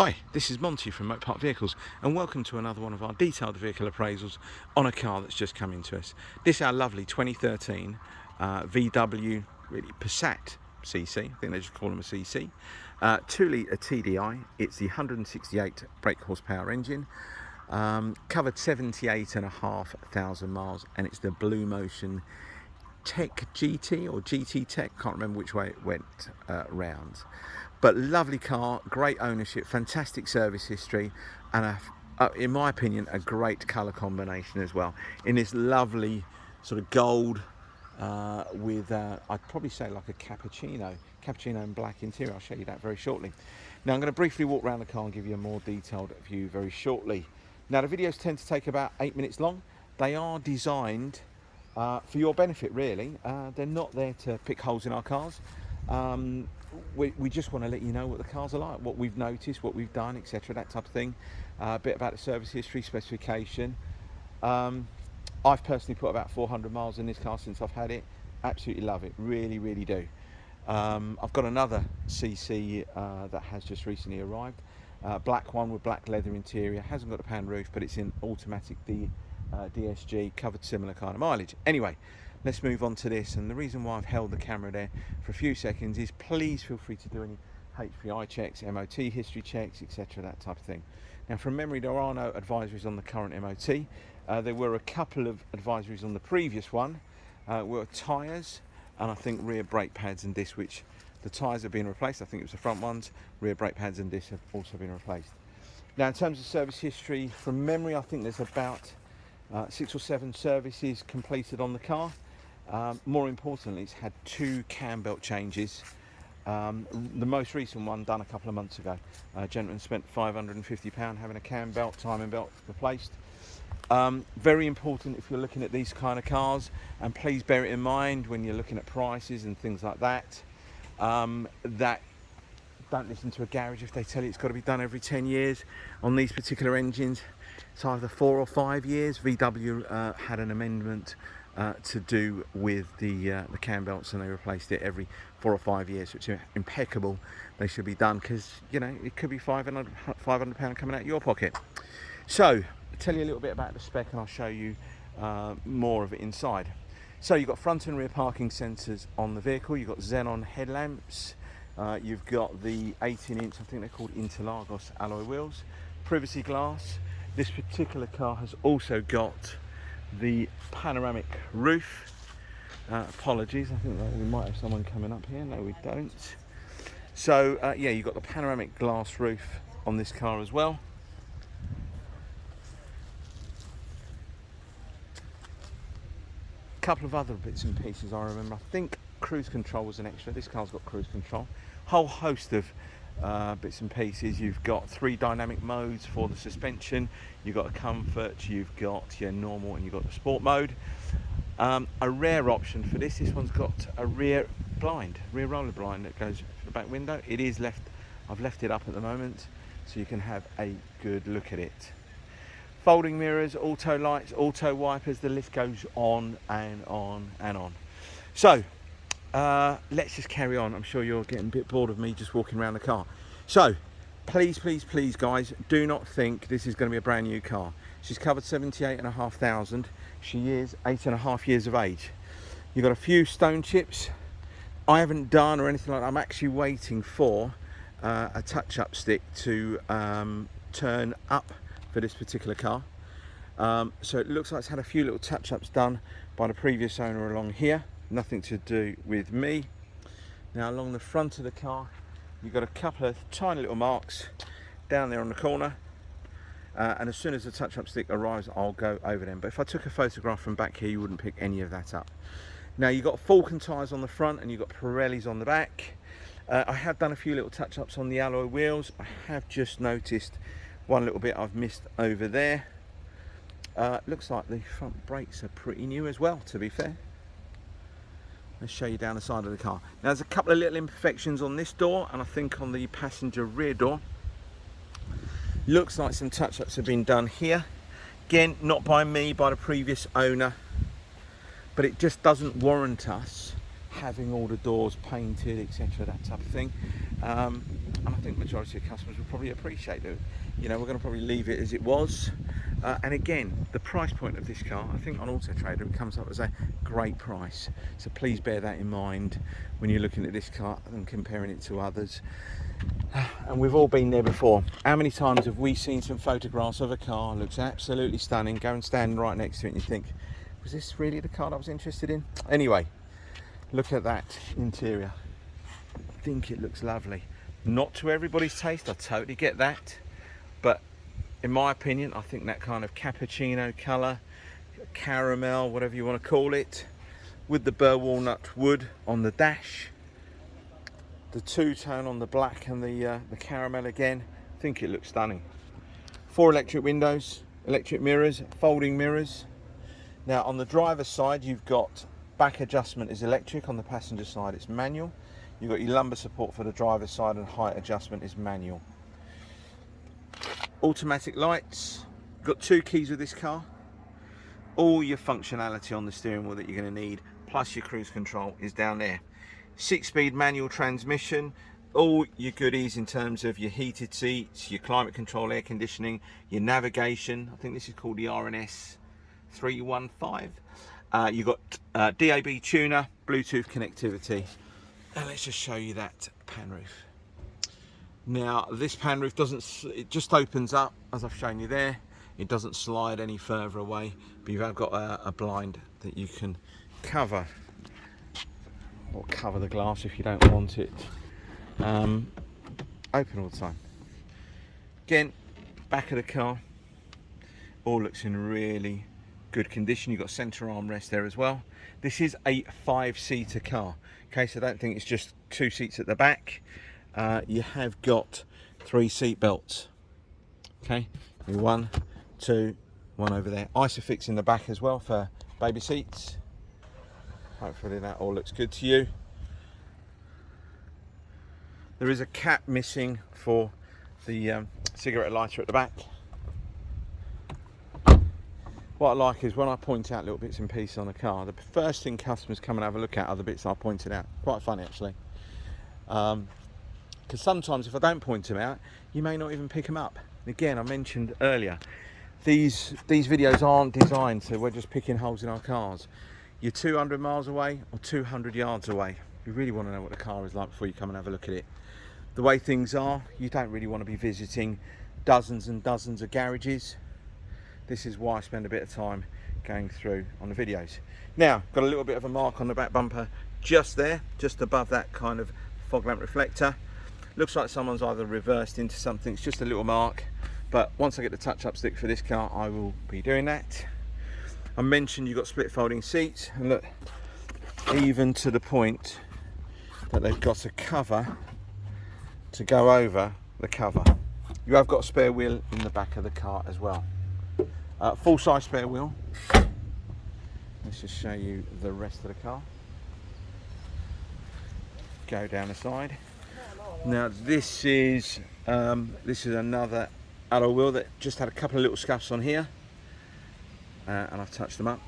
Hi, this is Monty from Motor Park Vehicles and welcome to another one of our detailed vehicle appraisals on a car that's just come into us. This is our lovely 2013 VW, really Passat CC, I think they just call them a CC. 2 litre TDI, it's the 168 brake horsepower engine, covered 78,500 miles, and it's the Bluemotion Tech GT or GT Tech, can't remember which way it went round. But lovely car, great ownership, fantastic service history, and in my opinion, a great colour combination as well. In this lovely sort of gold with, I'd probably say like a cappuccino and black interior. I'll show you that very shortly. Now I'm going to briefly walk around the car and give you a more detailed view very shortly. Now the videos tend to take about 8 minutes long. They are designed for your benefit, really. They're not there to pick holes in our cars. We just want to let you know what the cars are like, what we've noticed, what we've done, etc., that type of thing. A bit about the service history, specification. I've personally put about 400 miles in this car since I've had it. Absolutely love it, really, really do. I've got another CC that has just recently arrived. Black one with black leather interior, hasn't got a pan roof, but it's in automatic DSG, covered similar kind of mileage. Anyway, let's move on to this, and the reason why I've held the camera there for a few seconds is please feel free to do any HPI checks, MOT history checks, etc., that type of thing. Now from memory, there are no advisories on the current MOT. There were a couple of advisories on the previous one, were tyres and I think rear brake pads and discs, which the tyres have been replaced. I think it was the front ones. Rear brake pads and discs have also been replaced. Now in terms of service history, from memory, I think there's about 6 or 7 services completed on the car. More importantly, it's had 2 cam belt changes. The most recent one done a couple of months ago. A gentleman spent £550 having a cam belt, timing belt replaced. Very important if you're looking at these kind of cars, and please bear it in mind when you're looking at prices and things like that, that don't listen to a garage if they tell you it's got to be done every 10 years. On these particular engines, it's either 4 or 5 years. VW had an amendment to do with the cam belts, and they replaced it every 4 or 5 years, which is impeccable. They should be done, because you know it could be £500 coming out of your pocket. So I'll tell you a little bit about the spec, and I'll show you more of it inside. So you've got front and rear parking sensors on the vehicle. You've got xenon headlamps. You've got the 18-inch, I think they're called Interlagos alloy wheels. Privacy glass. This particular car has also got the panoramic roof. Apologies, I think that we might have someone coming up here. No, we don't. So yeah, you've got the panoramic glass roof on this car as well. A couple of other bits and pieces I remember. I think cruise control was an extra. This car's got cruise control. Whole host of bits and pieces. You've got 3 dynamic modes for the suspension. You've got a comfort, you've got your normal, and you've got the sport mode. A rare option for this one's got a rear roller blind that goes for the back window. It is left, I've left it up at the moment so you can have a good look at it. Folding mirrors, auto lights, auto wipers, the list goes on and on and on. So let's just carry on. I'm sure you're getting a bit bored of me just walking around the car. So please guys, do not think this is going to be a brand new car. She's covered 78,500. She is 8.5 years of age. You've got a few stone chips. I haven't done or anything like that. I'm actually waiting for a touch-up stick to turn up for this particular car. So it looks like it's had a few little touch-ups done by the previous owner along here. Nothing to do with me. Now along the front of the car, you've got a couple of tiny little marks down there on the corner, and as soon as the touch-up stick arrives, I'll go over them. But if I took a photograph from back here, you wouldn't pick any of that up. Now you've got Falcon tyres on the front, and you've got Pirellis on the back. I have done a few little touch-ups on the alloy wheels. I have just noticed one little bit I've missed over there. Looks like the front brakes are pretty new as well, to be fair. Let's show you down the side of the car. Now there's a couple of little imperfections on this door, and I think on the passenger rear door. Looks like some touch-ups have been done here. Again, not by me, by the previous owner. But it just doesn't warrant us having all the doors painted, etc., that type of thing. and I think the majority of customers will probably appreciate it. You know, we're going to probably leave it as it was. And again, the price point of this car, I think on Auto Trader it comes up as a great price. So please bear that in mind when you're looking at this car and comparing it to others. And we've all been there before. How many times have we seen some photographs of a car, looks absolutely stunning, go and stand right next to it and you think, was this really the car I was interested in? Anyway, look at that interior. I think it looks lovely. Not to everybody's taste, I totally get that. But in my opinion, I think that kind of cappuccino colour, caramel, whatever you want to call it, with the burr walnut wood on the dash, the two-tone on the black and the caramel again, I think it looks stunning. 4 electric windows, electric mirrors, folding mirrors. Now on the driver's side you've got back adjustment is electric, on the passenger side it's manual. You've got your lumbar support for the driver's side and height adjustment is manual. Automatic lights, got 2 keys with this car. All your functionality on the steering wheel that you're going to need, plus your cruise control is down there. 6-speed manual transmission, all your goodies in terms of your heated seats, your climate control, air conditioning, your navigation. I think this is called the RNS 315. You've got DAB tuner, Bluetooth connectivity. And let's just show you that pan roof. Now this pan roof it just opens up as I've shown you there. It doesn't slide any further away, but you've got a blind that you can cover, or cover the glass if you don't want it open all the time. Again, back of the car, all looks in really good condition. You've got centre armrest there as well. This is a 5-seater car. Okay, so I don't think it's just 2 seats at the back. You have got 3 seat belts. Okay, 1, 2, 1 over there. Isofix in the back as well for baby seats. Hopefully that all looks good to you. There is a cap missing for the cigarette lighter at the back. What I like is when I point out little bits and pieces on the car, the first thing customers come and have a look at are the bits I pointed out. Quite funny actually. Because sometimes if I don't point them out, you may not even pick them up. Again, I mentioned earlier, these videos aren't designed so we're just picking holes in our cars. You're 200 miles away or 200 yards away. You really want to know what the car is like before you come and have a look at it. The way things are, you don't really want to be visiting dozens and dozens of garages. This is why I spend a bit of time going through on the videos. Now, got a little bit of a mark on the back bumper just there, just above that kind of fog lamp reflector. Looks like someone's either reversed into something. It's just a little mark, but once I get the touch-up stick for this car, I will be doing that. I mentioned you've got split folding seats, and look, even to the point that they've got a cover to go over the cover. You have got a spare wheel in the back of the car as well. Full-size spare wheel. Let's just show you the rest of the car. Go down the side. Now this is another alloy wheel that just had a couple of little scuffs on here, and I've touched them up.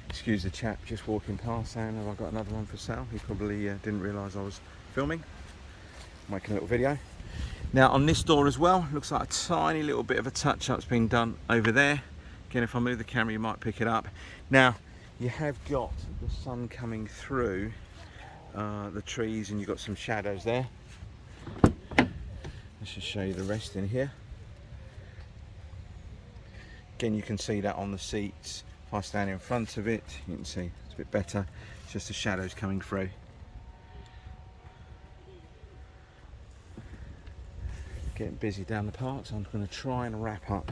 Excuse the chap just walking past saying, have I got another one for sale? He probably didn't realise I was filming, making a little video. Now on this door as well, looks like a tiny little bit of a touch-up's been done over there. Again, if I move the camera you might pick it up. Now you have got the sun coming through the trees and you've got some shadows there. Let's just show you the rest in here. Again, you can see that on the seats. If I stand in front of it, you can see it's a bit better. It's just the shadows coming through. Getting busy down the parts. I'm going to try and wrap up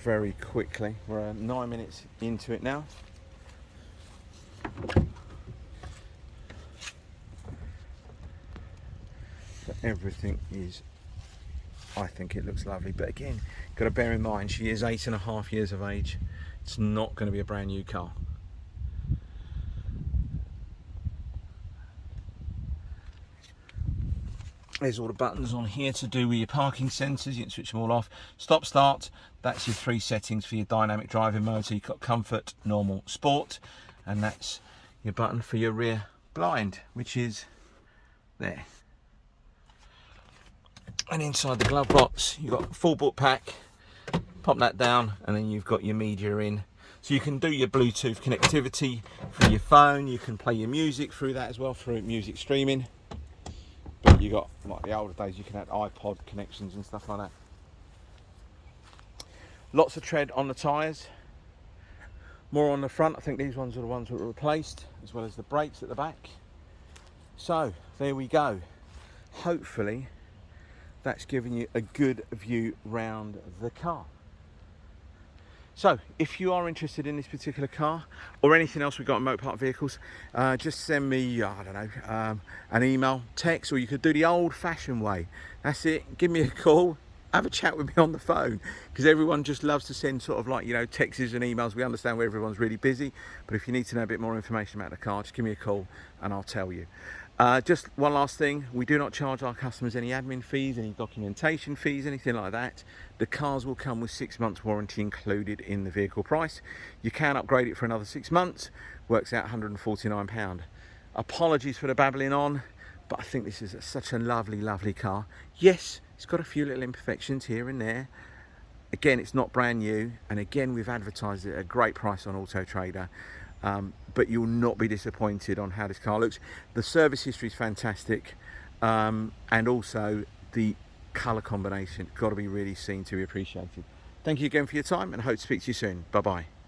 very quickly. We're 9 minutes into it now. So everything is, I think it looks lovely, but again, got to bear in mind she is 8.5 years of age. It's not going to be a brand new car. There's all the buttons on here to do with your parking sensors. You can switch them all off. Stop, start, that's your 3 settings for your dynamic driving mode. So you've got comfort, normal, sport, and that's your button for your rear blind, which is there. And inside the glove box, you've got a full book pack. Pop that down, and then you've got your media in. So you can do your Bluetooth connectivity through your phone. You can play your music through that as well, through music streaming. But you got, like the older days, you can have iPod connections and stuff like that. Lots of tread on the tyres. More on the front. I think these ones are the ones that were replaced, as well as the brakes at the back. So there we go. Hopefully that's given you a good view round the car. So if you are interested in this particular car or anything else we've got in Motor Park Vehicles, just send me, I don't know, an email, text, or you could do the old fashioned way. That's it. Give me a call, have a chat with me on the phone, because everyone just loves to send sort of like, you know, texts and emails. We understand where everyone's really busy, but if you need to know a bit more information about the car, just give me a call and I'll tell you. Just one last thing, we do not charge our customers any admin fees, any documentation fees, anything like that. The cars will come with 6 months warranty included in the vehicle price. You can upgrade it for another 6 months, works out £149. Apologies for the babbling on, but I think this is such a lovely, lovely car. Yes, it's got a few little imperfections here and there. Again, it's not brand new, and again, we've advertised it at a great price on Auto Trader. But you'll not be disappointed on how this car looks. The service history is fantastic, and also the colour combination, got to be really seen to be appreciated. Thank you again for your time, and I hope to speak to you soon. Bye bye.